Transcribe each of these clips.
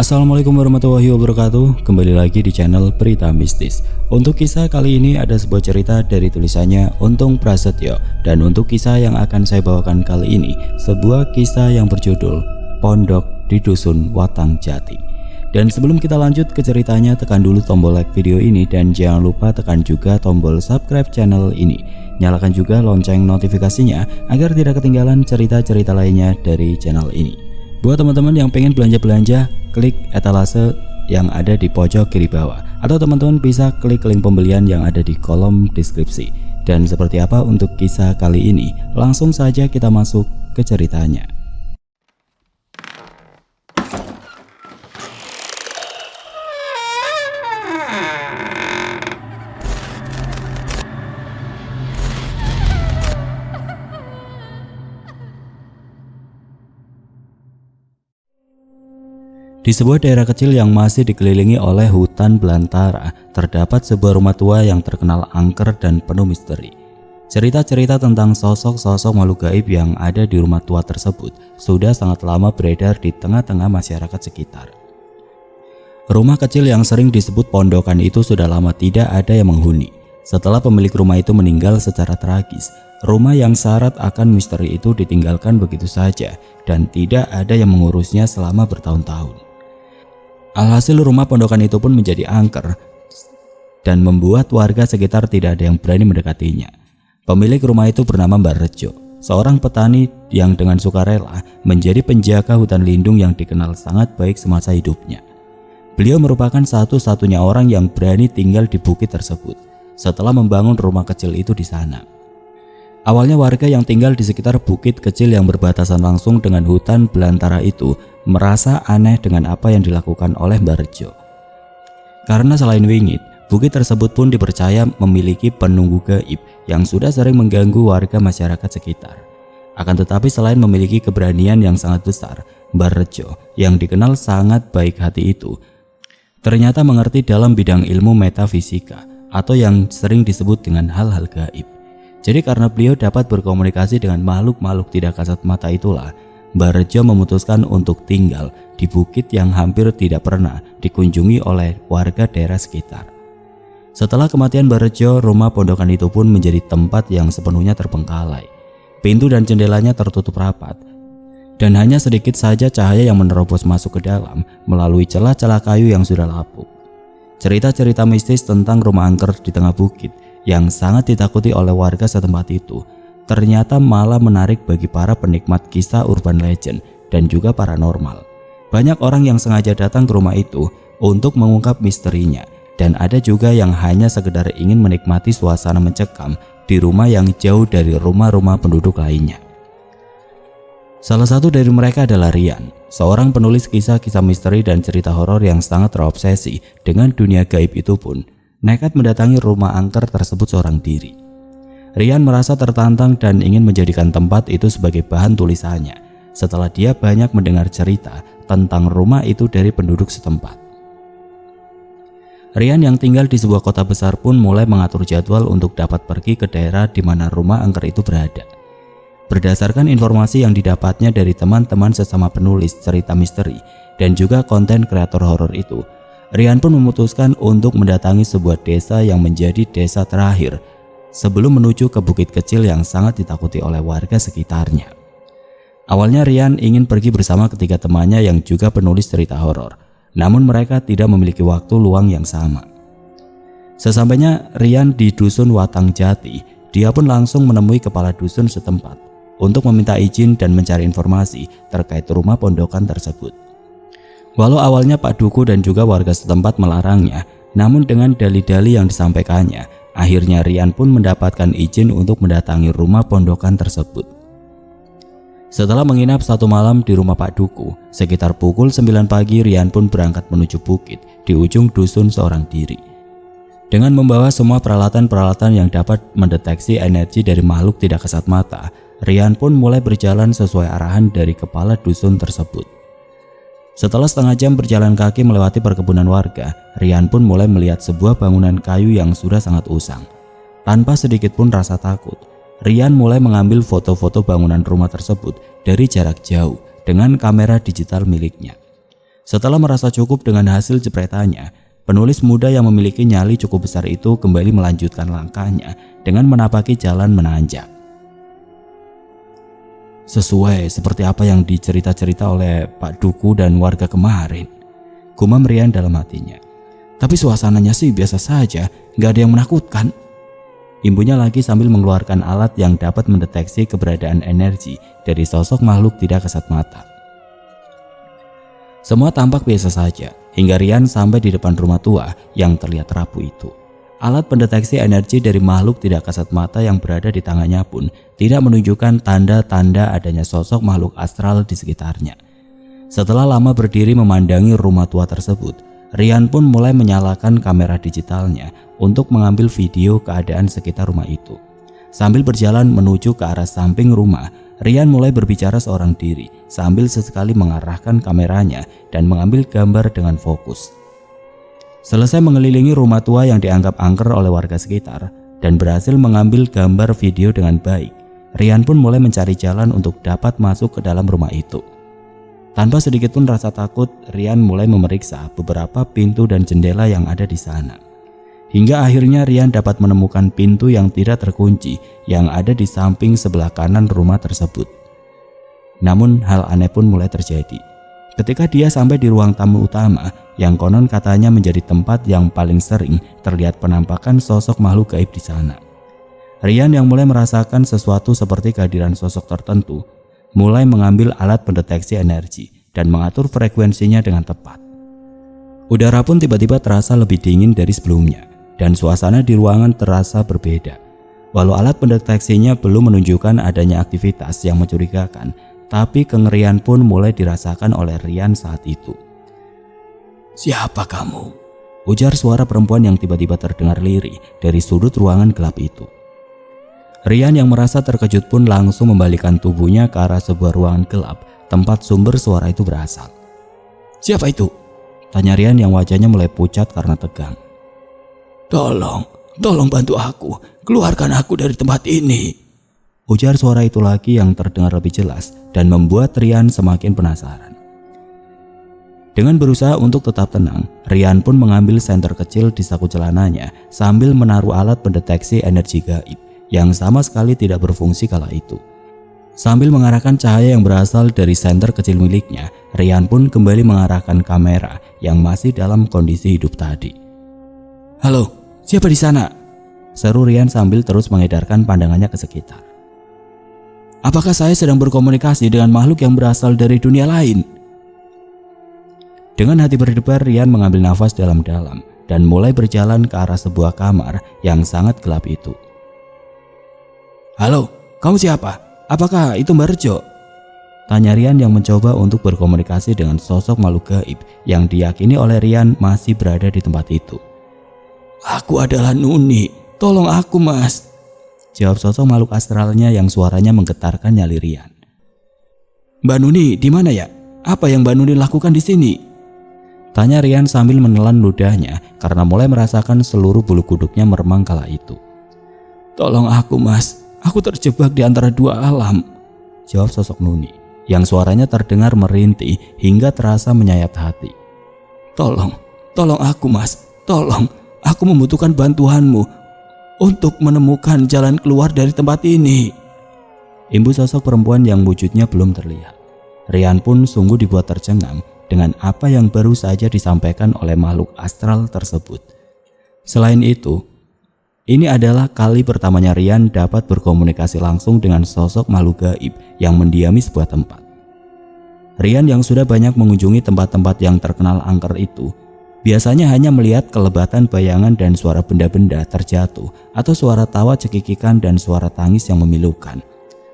Assalamualaikum warahmatullahi wabarakatuh. Kembali lagi di channel Berita Mistis. Untuk kisah kali ini ada sebuah cerita dari tulisannya Untung Prasetyo. Dan untuk kisah yang akan saya bawakan kali ini, sebuah kisah yang berjudul Pondok di Dusun Watang Jati. Dan sebelum kita lanjut ke ceritanya, tekan dulu tombol like video ini dan jangan lupa tekan juga tombol subscribe channel ini. Nyalakan juga lonceng notifikasinya agar tidak ketinggalan cerita-cerita lainnya dari channel ini. Buat teman-teman yang pengen belanja-belanja, klik etalase yang ada di pojok kiri bawah, atau teman-teman bisa klik link pembelian yang ada di kolom deskripsi. Dan seperti apa untuk kisah kali ini? Langsung saja kita masuk ke ceritanya. Di sebuah daerah kecil yang masih dikelilingi oleh hutan belantara, terdapat sebuah rumah tua yang terkenal angker dan penuh misteri. Cerita-cerita tentang sosok-sosok makhluk gaib yang ada di rumah tua tersebut sudah sangat lama beredar di tengah-tengah masyarakat sekitar. Rumah kecil yang sering disebut pondokan itu sudah lama tidak ada yang menghuni. Setelah pemilik rumah itu meninggal secara tragis, rumah yang syarat akan misteri itu ditinggalkan begitu saja dan tidak ada yang mengurusnya selama bertahun-tahun. Alhasil rumah pondokan itu pun menjadi angker dan membuat warga sekitar tidak ada yang berani mendekatinya. Pemilik rumah itu bernama Mbah Rejo, seorang petani yang dengan sukarela menjadi penjaga hutan lindung yang dikenal sangat baik semasa hidupnya. Beliau merupakan satu-satunya orang yang berani tinggal di bukit tersebut setelah membangun rumah kecil itu di sana. Awalnya warga yang tinggal di sekitar bukit kecil yang berbatasan langsung dengan hutan belantara itu merasa aneh dengan apa yang dilakukan oleh Mbah Rejo. Karena selain wingit, bukit tersebut pun dipercaya memiliki penunggu gaib yang sudah sering mengganggu warga masyarakat sekitar. Akan tetapi selain memiliki keberanian yang sangat besar, Mbah Rejo yang dikenal sangat baik hati itu ternyata mengerti dalam bidang ilmu metafisika atau yang sering disebut dengan hal-hal gaib. Jadi karena beliau dapat berkomunikasi dengan makhluk-makhluk tidak kasat mata itulah, Mbah Rejo memutuskan untuk tinggal di bukit yang hampir tidak pernah dikunjungi oleh warga daerah sekitar. Setelah kematian Mbah Rejo, rumah pondokan itu pun menjadi tempat yang sepenuhnya terbengkalai. Pintu dan jendelanya tertutup rapat, dan hanya sedikit saja cahaya yang menerobos masuk ke dalam melalui celah-celah kayu yang sudah lapuk. Cerita-cerita mistis tentang rumah angker di tengah bukit yang sangat ditakuti oleh warga setempat itu ternyata malah menarik bagi para penikmat kisah urban legend dan juga paranormal. Banyak orang yang sengaja datang ke rumah itu untuk mengungkap misterinya, dan ada juga yang hanya sekedar ingin menikmati suasana mencekam di rumah yang jauh dari rumah-rumah penduduk lainnya. Salah satu dari mereka adalah Rian, seorang penulis kisah-kisah misteri dan cerita horor yang sangat terobsesi dengan dunia gaib itu pun nekat mendatangi rumah angker tersebut seorang diri. Rian merasa tertantang dan ingin menjadikan tempat itu sebagai bahan tulisannya setelah dia banyak mendengar cerita tentang rumah itu dari penduduk setempat. Rian yang tinggal di sebuah kota besar pun mulai mengatur jadwal untuk dapat pergi ke daerah di mana rumah angker itu berada. Berdasarkan informasi yang didapatnya dari teman-teman sesama penulis cerita misteri dan juga konten kreator horor itu, Rian pun memutuskan untuk mendatangi sebuah desa yang menjadi desa terakhir sebelum menuju ke bukit kecil yang sangat ditakuti oleh warga sekitarnya. Awalnya Rian ingin pergi bersama ketiga temannya yang juga penulis cerita horor, namun mereka tidak memiliki waktu luang yang sama. Sesampainya Rian di dusun Watang Jati, dia pun langsung menemui kepala dusun setempat untuk meminta izin dan mencari informasi terkait rumah pondokan tersebut. Walau awalnya Pak Duku dan juga warga setempat melarangnya, namun dengan dalih-dalih yang disampaikannya, akhirnya Rian pun mendapatkan izin untuk mendatangi rumah pondokan tersebut. Setelah menginap satu malam di rumah Pak Duku, sekitar pukul 9 pagi Rian pun berangkat menuju bukit di ujung dusun seorang diri. Dengan membawa semua peralatan-peralatan yang dapat mendeteksi energi dari makhluk tidak kasat mata, Rian pun mulai berjalan sesuai arahan dari kepala dusun tersebut. Setelah setengah jam berjalan kaki melewati perkebunan warga, Rian pun mulai melihat sebuah bangunan kayu yang sudah sangat usang. Tanpa sedikit pun rasa takut, Rian mulai mengambil foto-foto bangunan rumah tersebut dari jarak jauh dengan kamera digital miliknya. Setelah merasa cukup dengan hasil jepretannya, penulis muda yang memiliki nyali cukup besar itu kembali melanjutkan langkahnya dengan menapaki jalan menanjak. Sesuai seperti apa yang dicerita-cerita oleh Pak Duku dan warga kemarin, gumam Rian dalam hatinya. Tapi suasananya sih biasa saja, gak ada yang menakutkan. Imbunya lagi sambil mengeluarkan alat yang dapat mendeteksi keberadaan energi dari sosok makhluk tidak kasat mata. Semua tampak biasa saja hingga Rian sampai di depan rumah tua yang terlihat rapuh itu. Alat pendeteksi energi dari makhluk tidak kasat mata yang berada di tangannya pun tidak menunjukkan tanda-tanda adanya sosok makhluk astral di sekitarnya. Setelah lama berdiri memandangi rumah tua tersebut, Rian pun mulai menyalakan kamera digitalnya untuk mengambil video keadaan sekitar rumah itu. Sambil berjalan menuju ke arah samping rumah, Rian mulai berbicara seorang diri sambil sesekali mengarahkan kameranya dan mengambil gambar dengan fokus. Selesai mengelilingi rumah tua yang dianggap angker oleh warga sekitar dan berhasil mengambil gambar video dengan baik, Rian pun mulai mencari jalan untuk dapat masuk ke dalam rumah itu. Tanpa sedikit pun rasa takut, Rian mulai memeriksa beberapa pintu dan jendela yang ada di sana. Hingga akhirnya Rian dapat menemukan pintu yang tidak terkunci yang ada di samping sebelah kanan rumah tersebut. Namun hal aneh pun mulai terjadi. Ketika dia sampai di ruang tamu utama yang konon katanya menjadi tempat yang paling sering terlihat penampakan sosok makhluk gaib di sana. Rian yang mulai merasakan sesuatu seperti kehadiran sosok tertentu mulai mengambil alat pendeteksi energi dan mengatur frekuensinya dengan tepat. Udara pun tiba-tiba terasa lebih dingin dari sebelumnya dan suasana di ruangan terasa berbeda. Walau alat pendeteksinya belum menunjukkan adanya aktivitas yang mencurigakan, tapi kengerian pun mulai dirasakan oleh Rian saat itu. "Siapa kamu?" ujar suara perempuan yang tiba-tiba terdengar lirih dari sudut ruangan gelap itu. Rian yang merasa terkejut pun langsung membalikkan tubuhnya ke arah sebuah ruangan gelap tempat sumber suara itu berasal. "Siapa itu?" tanya Rian yang wajahnya mulai pucat karena tegang. Tolong bantu aku, keluarkan aku dari tempat ini," ujar suara itu lagi yang terdengar lebih jelas dan membuat Rian semakin penasaran. Dengan berusaha untuk tetap tenang, Rian pun mengambil senter kecil di saku celananya sambil menaruh alat pendeteksi energi gaib yang sama sekali tidak berfungsi kala itu. Sambil mengarahkan cahaya yang berasal dari senter kecil miliknya, Rian pun kembali mengarahkan kamera yang masih dalam kondisi hidup tadi. "Halo, siapa di sana?" seru Rian sambil terus mengedarkan pandangannya ke sekitar. "Apakah saya sedang berkomunikasi dengan makhluk yang berasal dari dunia lain?" Dengan hati berdebar, Rian mengambil nafas dalam-dalam dan mulai berjalan ke arah sebuah kamar yang sangat gelap itu. "Halo, kamu siapa? Apakah itu Mbak Rejo?" tanya Rian yang mencoba untuk berkomunikasi dengan sosok makhluk gaib yang diyakini oleh Rian masih berada di tempat itu. "Aku adalah Nuni, tolong aku mas," jawab sosok makhluk astralnya yang suaranya menggetarkan nyali Rian. "Mbak Nuni di mana ya? Apa yang Mbak Nuni lakukan di sini?" tanya Rian sambil menelan ludahnya karena mulai merasakan seluruh bulu kuduknya meremang kala itu. "Tolong aku mas, aku terjebak di antara dua alam," jawab sosok Nuni yang suaranya terdengar merintih hingga terasa menyayat hati. Tolong aku mas, tolong, aku membutuhkan bantuanmu untuk menemukan jalan keluar dari tempat ini," imbu sosok perempuan yang wujudnya belum terlihat. Rian pun sungguh dibuat tercengang dengan apa yang baru saja disampaikan oleh makhluk astral tersebut. Selain itu, ini adalah kali pertamanya Rian dapat berkomunikasi langsung dengan sosok makhluk gaib yang mendiami sebuah tempat. Rian yang sudah banyak mengunjungi tempat-tempat yang terkenal angker itu, biasanya hanya melihat kelebatan bayangan dan suara benda-benda terjatuh atau suara tawa cekikikan dan suara tangis yang memilukan.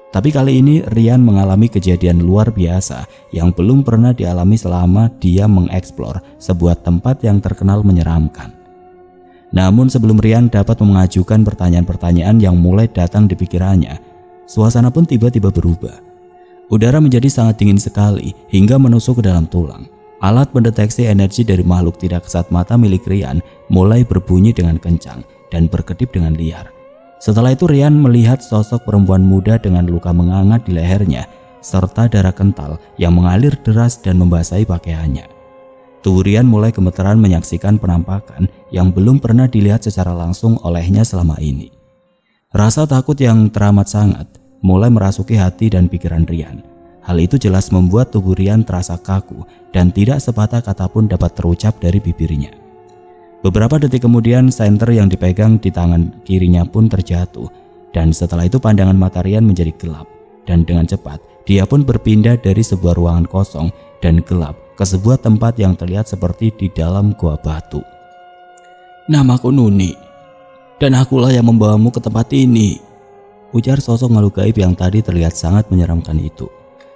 Tapi kali ini Rian mengalami kejadian luar biasa yang belum pernah dialami selama dia mengeksplor sebuah tempat yang terkenal menyeramkan. Namun sebelum Rian dapat mengajukan pertanyaan-pertanyaan yang mulai datang di pikirannya, suasana pun tiba-tiba berubah. Udara menjadi sangat dingin sekali hingga menusuk ke dalam tulang. Alat pendeteksi energi dari makhluk tidak kasat mata milik Rian mulai berbunyi dengan kencang dan berkedip dengan liar. Setelah itu Rian melihat sosok perempuan muda dengan luka mengangat di lehernya serta darah kental yang mengalir deras dan membasahi pakaiannya. Tubuh Rian mulai gemeteran menyaksikan penampakan yang belum pernah dilihat secara langsung olehnya selama ini. Rasa takut yang teramat sangat mulai merasuki hati dan pikiran Rian. Hal itu jelas membuat tubuh Rian terasa kaku dan tidak sepatah kata pun dapat terucap dari bibirnya. Beberapa detik kemudian senter yang dipegang di tangan kirinya pun terjatuh, dan setelah itu pandangan mata Rian menjadi gelap, dan dengan cepat dia pun berpindah dari sebuah ruangan kosong dan gelap ke sebuah tempat yang terlihat seperti di dalam gua batu. "Namaku Nuni, dan akulah yang membawamu ke tempat ini," ujar sosok makhluk gaib yang tadi terlihat sangat menyeramkan itu.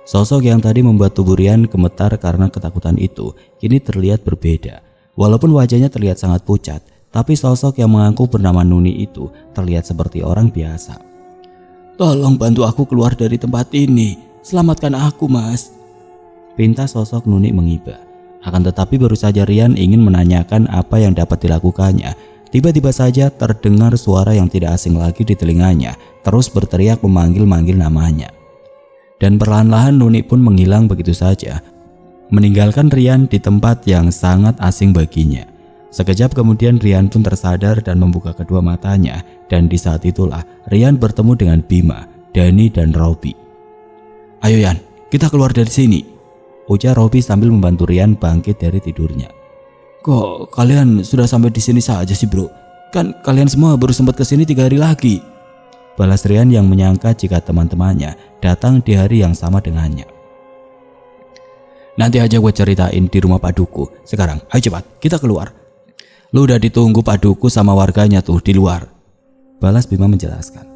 Sosok yang tadi membuat tubuh Rian gemetar karena ketakutan itu kini terlihat berbeda. Walaupun wajahnya terlihat sangat pucat, tapi sosok yang mengaku bernama Nuni itu terlihat seperti orang biasa. "Tolong bantu aku keluar dari tempat ini, selamatkan aku, Mas," pinta sosok Nuni mengiba. Akan tetapi baru saja Rian ingin menanyakan apa yang dapat dilakukannya, tiba-tiba saja terdengar suara yang tidak asing lagi di telinganya, terus berteriak memanggil-manggil namanya. Dan perlahan-lahan Nuni pun menghilang begitu saja, meninggalkan Rian di tempat yang sangat asing baginya. Sekejap kemudian Rian pun tersadar dan membuka kedua matanya, dan di saat itulah Rian bertemu dengan Bima, Dani, dan Robi. "Ayo Yan, kita keluar dari sini," ujar Robi sambil membantu Rian bangkit dari tidurnya. "Kok kalian sudah sampai di sini saja sih bro? Kan kalian semua baru sempat kesini 3 hari lagi," balas Rian yang menyangka jika teman-temannya datang di hari yang sama dengannya. "Nanti aja gue ceritain di rumah Pak Duku. Sekarang ayo cepat kita keluar. Lu udah ditunggu Pak Duku sama warganya tuh di luar," balas Bima menjelaskan.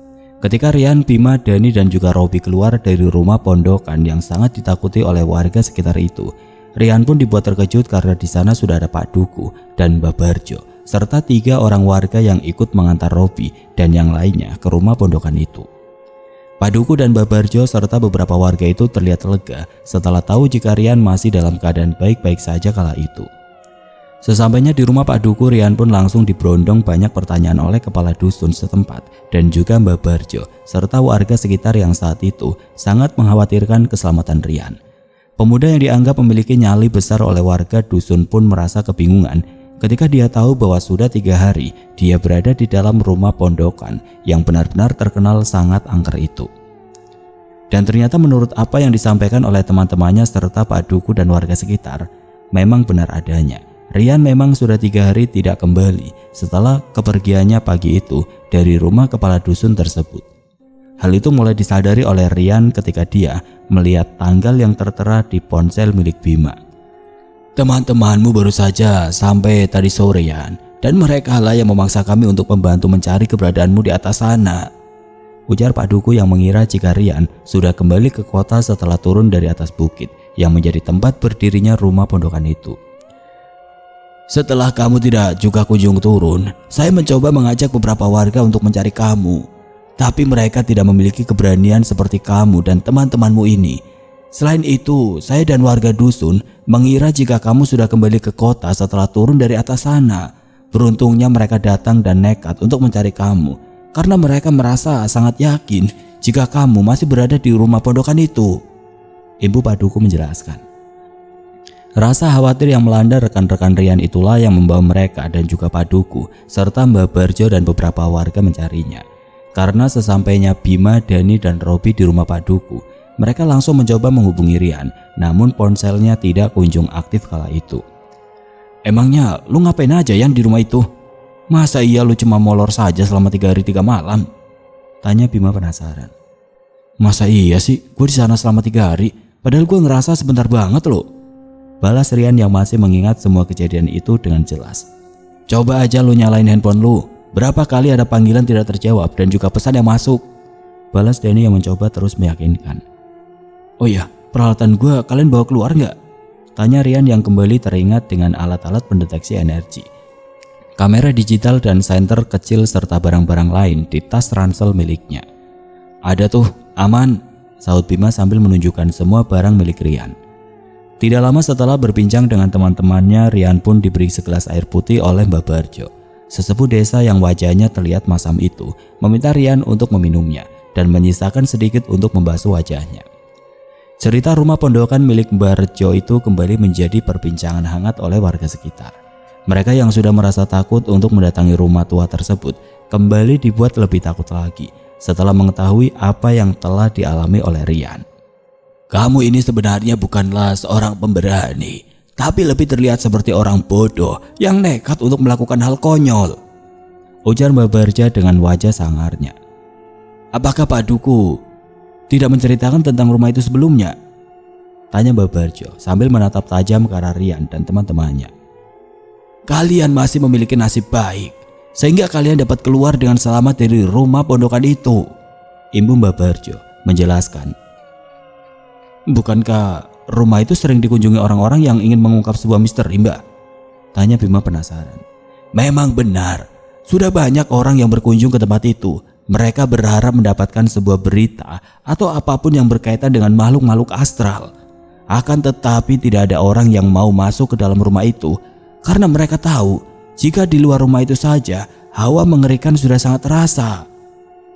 Ketika Rian, Bima, Dani, dan juga Robi keluar dari rumah pondokan yang sangat ditakuti oleh warga sekitar itu, Rian pun dibuat terkejut karena di sana sudah ada Pak Duku dan Mbah Barjo serta 3 orang warga yang ikut mengantar Robi dan yang lainnya ke rumah pondokan itu. Pak Duku dan Mbah Barjo serta beberapa warga itu terlihat lega setelah tahu jika Rian masih dalam keadaan baik-baik saja kala itu. Sesampainya di rumah Pak Duku, Rian pun langsung diberondong banyak pertanyaan oleh kepala dusun setempat dan juga Mbah Barjo serta warga sekitar yang saat itu sangat mengkhawatirkan keselamatan Rian. Pemuda yang dianggap memiliki nyali besar oleh warga dusun pun merasa kebingungan ketika dia tahu bahwa sudah 3 hari dia berada di dalam rumah pondokan yang benar-benar terkenal sangat angker itu. Dan ternyata menurut apa yang disampaikan oleh teman-temannya serta Pak Duku dan warga sekitar, memang benar adanya. Rian memang sudah 3 hari tidak kembali setelah kepergiannya pagi itu dari rumah kepala dusun tersebut. Hal itu mulai disadari oleh Rian ketika dia melihat tanggal yang tertera di ponsel milik Bima. "Teman-temanmu baru saja sampai tadi sore Yan, dan mereka lah yang memaksa kami untuk membantu mencari keberadaanmu di atas sana," ujar Pak Duku yang mengira jika Rian sudah kembali ke kota setelah turun dari atas bukit yang menjadi tempat berdirinya rumah pondokan itu. "Setelah kamu tidak juga kunjung turun, saya mencoba mengajak beberapa warga untuk mencari kamu. Tapi mereka tidak memiliki keberanian seperti kamu dan teman-temanmu ini. Selain itu, saya dan warga dusun mengira jika kamu sudah kembali ke kota setelah turun dari atas sana. Beruntungnya mereka datang dan nekat untuk mencari kamu, karena mereka merasa sangat yakin jika kamu masih berada di rumah pondokan itu," Ibu Pak Duku menjelaskan. Rasa khawatir yang melanda rekan-rekan Rian itulah yang membawa mereka dan juga Pak Duku serta Mbah Barjo dan beberapa warga mencarinya. Karena sesampainya Bima, Dani, dan Robi di rumah Pak Duku, mereka langsung mencoba menghubungi Rian, namun ponselnya tidak kunjung aktif kala itu. "Emangnya lu ngapain aja Yan di rumah itu? Masa iya lu cuma molor saja selama 3 hari 3 malam?" tanya Bima penasaran. "Masa iya sih gue di sana selama 3 hari? Padahal gue ngerasa sebentar banget loh," balas Rian yang masih mengingat semua kejadian itu dengan jelas. "Coba aja lu nyalain handphone lu. Berapa kali ada panggilan tidak terjawab dan juga pesan yang masuk," balas Dani yang mencoba terus meyakinkan. "Oh iya, peralatan gue kalian bawa keluar nggak?" tanya Rian yang kembali teringat dengan alat-alat pendeteksi energi, kamera digital dan senter kecil serta barang-barang lain di tas ransel miliknya. "Ada tuh, aman," sahut Bima sambil menunjukkan semua barang milik Rian. Tidak lama setelah berbincang dengan teman-temannya, Rian pun diberi segelas air putih oleh Mbah Barjo, sesepuh desa yang wajahnya terlihat masam itu, meminta Rian untuk meminumnya dan menyisakan sedikit untuk membasuh wajahnya. Cerita rumah pondokan milik Mbah Rejo itu kembali menjadi perbincangan hangat oleh warga sekitar. Mereka yang sudah merasa takut untuk mendatangi rumah tua tersebut kembali dibuat lebih takut lagi setelah mengetahui apa yang telah dialami oleh Rian. "Kamu ini sebenarnya bukanlah seorang pemberani, tapi lebih terlihat seperti orang bodoh yang nekat untuk melakukan hal konyol," ujar Mbah Barja dengan wajah sangarnya. "Apakah Pak Duku tidak menceritakan tentang rumah itu sebelumnya?" tanya Mbah Barjo sambil menatap tajam ke arah Rian dan teman-temannya. "Kalian masih memiliki nasib baik, sehingga kalian dapat keluar dengan selamat dari rumah pondokan itu," imbu Mbah Barjo menjelaskan. "Bukankah rumah itu sering dikunjungi orang-orang yang ingin mengungkap sebuah misteri, Mbak?" tanya Bima penasaran. "Memang benar, sudah banyak orang yang berkunjung ke tempat itu. Mereka berharap mendapatkan sebuah berita atau apapun yang berkaitan dengan makhluk-makhluk astral. Akan tetapi tidak ada orang yang mau masuk ke dalam rumah itu karena mereka tahu jika di luar rumah itu saja hawa mengerikan sudah sangat terasa,"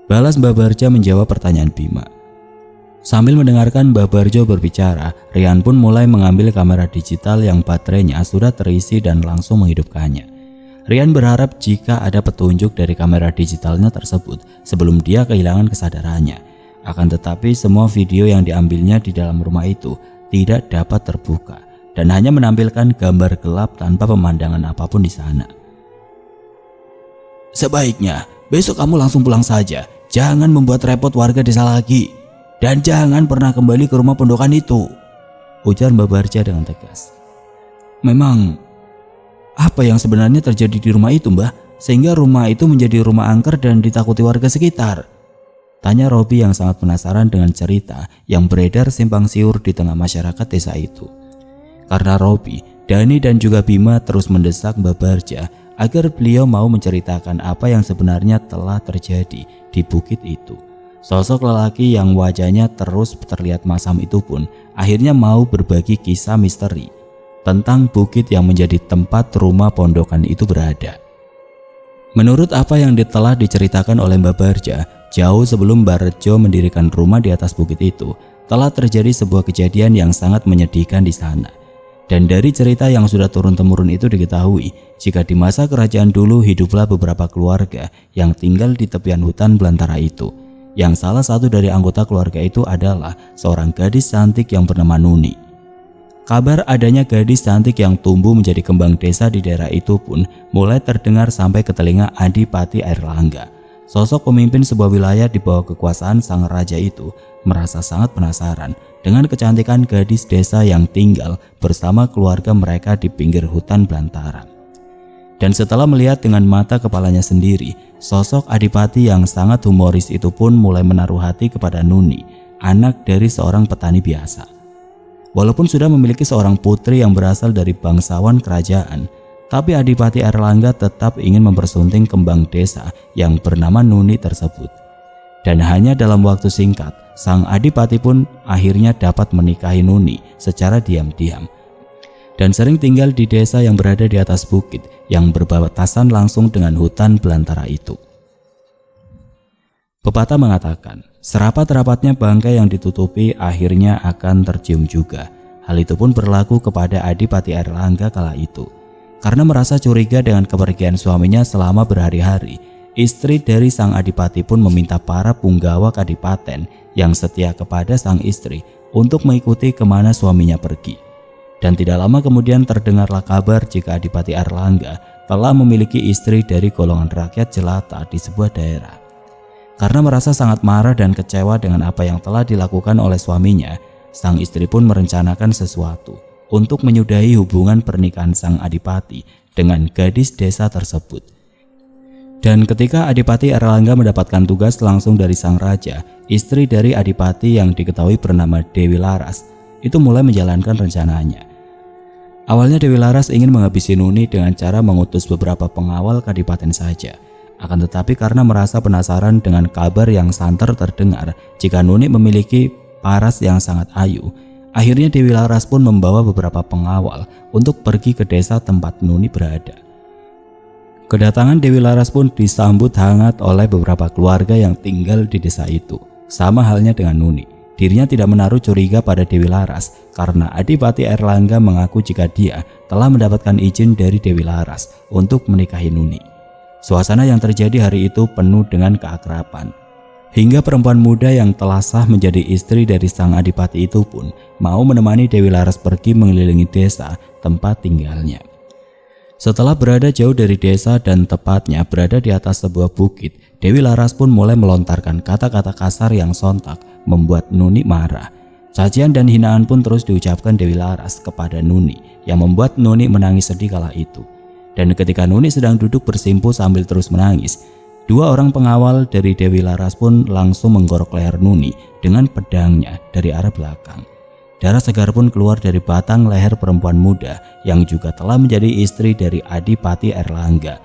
balas Mbah Barja menjawab pertanyaan Bima. Sambil mendengarkan Mbah Barjo berbicara, Rian pun mulai mengambil kamera digital yang baterainya sudah terisi dan langsung menghidupkannya. Rian berharap jika ada petunjuk dari kamera digitalnya tersebut sebelum dia kehilangan kesadarannya. Akan tetapi semua video yang diambilnya di dalam rumah itu tidak dapat terbuka dan hanya menampilkan gambar gelap tanpa pemandangan apapun di sana. "Sebaiknya besok kamu langsung pulang saja. Jangan membuat repot warga desa lagi. Dan jangan pernah kembali ke rumah pondokan itu," ujar Mbah Barja dengan tegas. "Memang apa yang sebenarnya terjadi di rumah itu, Mbah, sehingga rumah itu menjadi rumah angker dan ditakuti warga sekitar?" tanya Robi yang sangat penasaran dengan cerita yang beredar simpang siur di tengah masyarakat desa itu. Karena Robi, Dani dan juga Bima terus mendesak Mbah Barja agar beliau mau menceritakan apa yang sebenarnya telah terjadi di bukit itu. Sosok lelaki yang wajahnya terus terlihat masam itu pun akhirnya mau berbagi kisah misteri tentang bukit yang menjadi tempat rumah pondokan itu berada. Menurut apa yang telah diceritakan oleh Mbah Barja, jauh sebelum Mbah Rejo mendirikan rumah di atas bukit itu, telah terjadi sebuah kejadian yang sangat menyedihkan di sana. Dan dari cerita yang sudah turun-temurun itu diketahui, jika di masa kerajaan dulu hiduplah beberapa keluarga yang tinggal di tepian hutan belantara itu. Yang salah satu dari anggota keluarga itu adalah seorang gadis cantik yang bernama Nuni. Kabar adanya gadis cantik yang tumbuh menjadi kembang desa di daerah itu pun mulai terdengar sampai ke telinga Adipati Airlangga. Sosok pemimpin sebuah wilayah di bawah kekuasaan sang raja itu merasa sangat penasaran dengan kecantikan gadis desa yang tinggal bersama keluarga mereka di pinggir hutan belantara. Dan setelah melihat dengan mata kepalanya sendiri, sosok Adipati yang sangat humoris itu pun mulai menaruh hati kepada Nuni, anak dari seorang petani biasa. Walaupun sudah memiliki seorang putri yang berasal dari bangsawan kerajaan, tapi Adipati Airlangga tetap ingin mempersunting kembang desa yang bernama Nuni tersebut. Dan hanya dalam waktu singkat, sang Adipati pun akhirnya dapat menikahi Nuni secara diam-diam. Dan sering tinggal di desa yang berada di atas bukit yang berbatasan langsung dengan hutan belantara itu. Pepatah mengatakan, serapat-rapatnya bangkai yang ditutupi akhirnya akan tercium juga. Hal itu pun berlaku kepada Adipati Airlangga kala itu. Karena merasa curiga dengan kepergian suaminya selama berhari-hari, istri dari sang adipati pun meminta para punggawa kadipaten yang setia kepada sang istri untuk mengikuti kemana suaminya pergi. Dan tidak lama kemudian terdengarlah kabar jika Adipati Airlangga telah memiliki istri dari golongan rakyat jelata di sebuah daerah. Karena merasa sangat marah dan kecewa dengan apa yang telah dilakukan oleh suaminya, sang istri pun merencanakan sesuatu untuk menyudahi hubungan pernikahan sang adipati dengan gadis desa tersebut. Dan ketika Adipati Airlangga mendapatkan tugas langsung dari sang raja, istri dari adipati yang diketahui bernama Dewi Laras itu mulai menjalankan rencananya. Awalnya Dewi Laras ingin menghabisi Nuni dengan cara mengutus beberapa pengawal kadipaten saja. Akan tetapi karena merasa penasaran dengan kabar yang santer terdengar jika Nuni memiliki paras yang sangat ayu, akhirnya Dewi Laras pun membawa beberapa pengawal untuk pergi ke desa tempat Nuni berada. Kedatangan Dewi Laras pun disambut hangat oleh beberapa keluarga yang tinggal di desa itu. Sama halnya dengan Nuni. dirinya tidak menaruh curiga pada Dewi Laras karena Adipati Airlangga mengaku jika dia telah mendapatkan izin dari Dewi Laras untuk menikahi Nuni. Suasana yang terjadi hari itu penuh dengan keakraban. Hingga perempuan muda yang telah sah menjadi istri dari sang adipati itu pun mau menemani Dewi Laras pergi mengelilingi desa tempat tinggalnya. Setelah berada jauh dari desa dan tepatnya berada di atas sebuah bukit, Dewi Laras pun mulai melontarkan kata-kata kasar yang sontak membuat Nuni marah. Cacian dan hinaan pun terus diucapkan Dewi Laras kepada Nuni yang membuat Nuni menangis sedih kala itu. Dan ketika Nuni sedang duduk bersimpuh sambil terus menangis, dua orang pengawal dari Dewi Laras pun langsung menggorok leher Nuni dengan pedangnya dari arah belakang. Darah segar pun keluar dari batang leher perempuan muda yang juga telah menjadi istri dari Adipati Airlangga.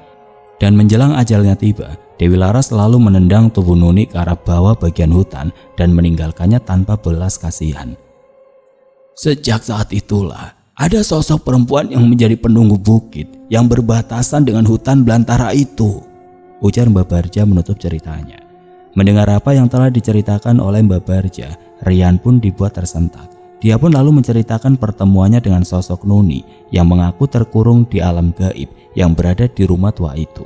Dan menjelang ajalnya tiba, Dewi Laras selalu menendang tubuh Nuni ke arah bawah bagian hutan dan meninggalkannya tanpa belas kasihan. Sejak saat itulah, ada sosok perempuan yang menjadi penunggu bukit yang berbatasan dengan hutan belantara itu, ujar Mbak Barja menutup ceritanya. Mendengar apa yang telah diceritakan oleh Mbak Barja, Rian pun dibuat tersentak. Dia pun lalu menceritakan pertemuannya dengan sosok Nuni yang mengaku terkurung di alam gaib yang berada di rumah tua itu.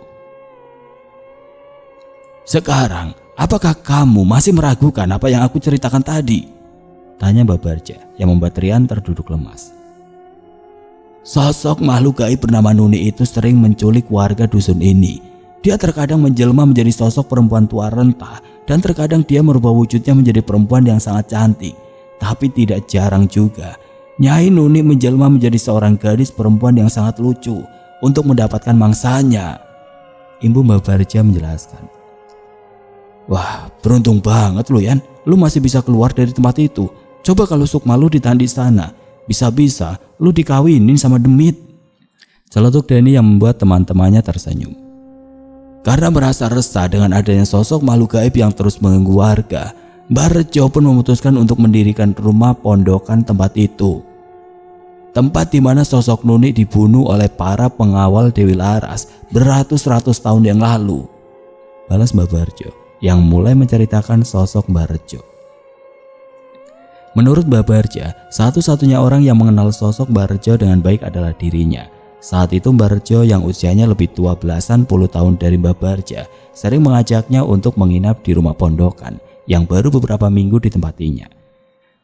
Sekarang, apakah kamu masih meragukan apa yang aku ceritakan tadi? Tanya Mbak Barja yang membuat Rian terduduk lemas. Sosok makhluk gaib bernama Nuni itu sering menculik warga dusun ini. Dia terkadang menjelma menjadi sosok perempuan tua renta dan terkadang dia merubah wujudnya menjadi perempuan yang sangat cantik. Tapi tidak jarang juga, Nyai Nuni menjelma menjadi seorang gadis perempuan yang sangat lucu untuk mendapatkan mangsanya. Ibu Mbak Barja menjelaskan. Wah, beruntung banget lu Yan, lu masih bisa keluar dari tempat itu. Coba kalau Sukma lu ditahan di sana, bisa-bisa lu dikawinin sama Demit. Celetuk Denny yang membuat teman-temannya tersenyum. Karena merasa resah dengan adanya sosok makhluk gaib yang terus mengganggu warga, Mbak Rejo pun memutuskan untuk mendirikan rumah pondokan tempat itu. Tempat di mana sosok Nuni dibunuh oleh para pengawal Dewi Laras beratus-ratus tahun yang lalu, balas Mbak Barjo yang mulai menceritakan sosok Mbak Rejo. Menurut Mbak Barja, satu-satunya orang yang mengenal sosok Mbak Rejo dengan baik adalah dirinya. Saat itu Mbak Rejo yang usianya lebih tua belasan puluh tahun dari Mbak Barja sering mengajaknya untuk menginap di rumah pondokan yang baru beberapa minggu ditempatinya.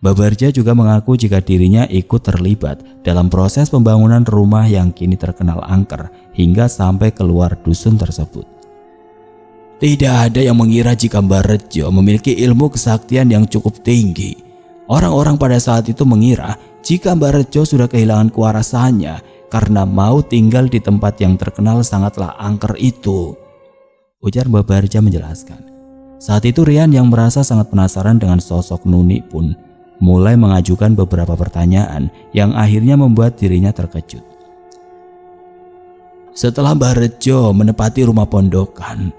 Mbak Barja juga mengaku jika dirinya ikut terlibat dalam proses pembangunan rumah yang kini terkenal angker hingga sampai keluar dusun tersebut. Tidak ada yang mengira jika Mbak Rejo memiliki ilmu kesaktian yang cukup tinggi. Orang-orang pada saat itu mengira jika Mbak Rejo sudah kehilangan kewarasannya karena mau tinggal di tempat yang terkenal sangatlah angker itu, ujar Mbak Barja menjelaskan. Saat itu Rian yang merasa sangat penasaran dengan sosok Nuni pun mulai mengajukan beberapa pertanyaan yang akhirnya membuat dirinya terkejut. Setelah Mbak Rejo menempati rumah pondokan,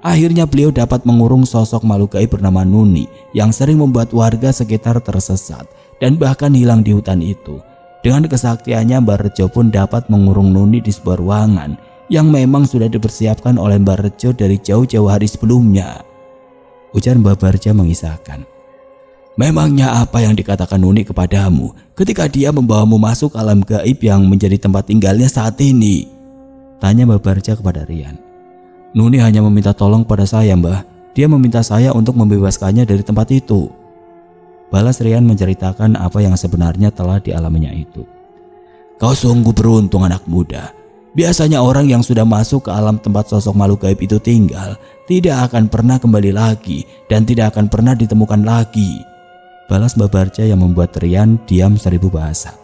akhirnya beliau dapat mengurung sosok makhluk gaib bernama Nuni yang sering membuat warga sekitar tersesat dan bahkan hilang di hutan itu. Dengan kesaktiannya Mbak Rejo pun dapat mengurung Nuni di sebuah ruangan yang memang sudah dipersiapkan oleh Mbak Rejo dari jauh-jauh hari sebelumnya, ujar Mbak Barja mengisahkan. Memangnya apa yang dikatakan Nuni kepadamu ketika dia membawamu masuk alam gaib yang menjadi tempat tinggalnya saat ini? Tanya Mbak Barja kepada Rian. Nuni hanya meminta tolong pada saya Mbah. Dia meminta saya untuk membebaskannya dari tempat itu, balas Rian menceritakan apa yang sebenarnya telah dialaminya itu. Kau sungguh beruntung anak muda. Biasanya orang yang sudah masuk ke alam tempat sosok makhluk gaib itu tinggal tidak akan pernah kembali lagi dan tidak akan pernah ditemukan lagi, balas Mbak Barja yang membuat Rian diam 1000 bahasa.